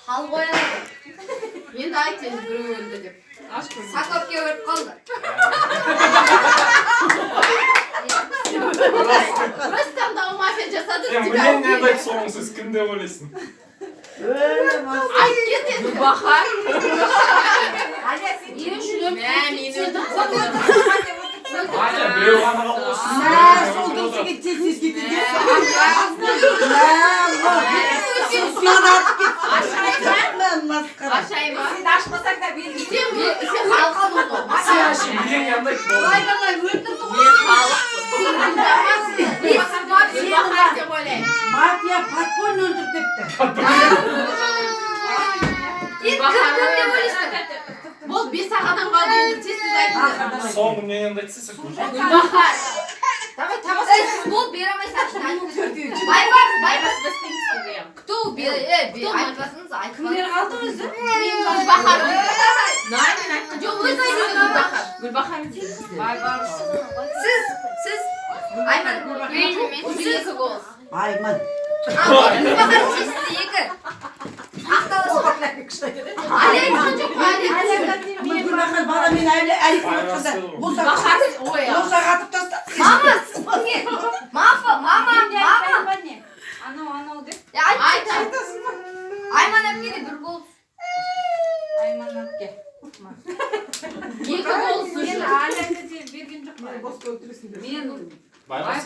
Хал қояды. Енді айтыңыз біреу өлді деп. Сакопке өліп қалды. Ростамда мафия жасады. Мен не айтып соның сіз кім деп ойлайсың? Айтып кетеді. Баха. Аня біреу ғана қалды ғой. Сол кісіге тез кетеді. Ашайма. Сен ашпасаң да белгі. Сен халқын ұлы. Сен ашып мен яндай болды. Айдамай өлтірді ғой. Мен халықпын. Мафия подпольно өлтіртепті. Бұл 5 адамға дейін тез айтты. Соңғы мен яндай айтсыз. Гүлбахар. Давай табасың. Бұл бере алмайсың. Байбас бастыңыз. Кто убил? Кто айтпасыңыз айтпасыңыз. Кімдер қалды өзі? Гүлбахар. Наймен айтты. Жоқ, өз айтты Гүлбахар. Гүлбахар дейсіз. Байбас. Сіз. Айман. Сіз. Айман. Гүлбахар сіз екі. Ақталасың. Алейман жоқ. Мен Гүлбахар бала мен әлі қылыққызды. Мұса қатып таста. Мама, сізге. Мама. Анау деп. Айт. Айман әпкеде бір гол. Айман әпке. Екі гол. Мен әлемді де берген жоқ. Босқа өтіресіңдер. Мен Байбас.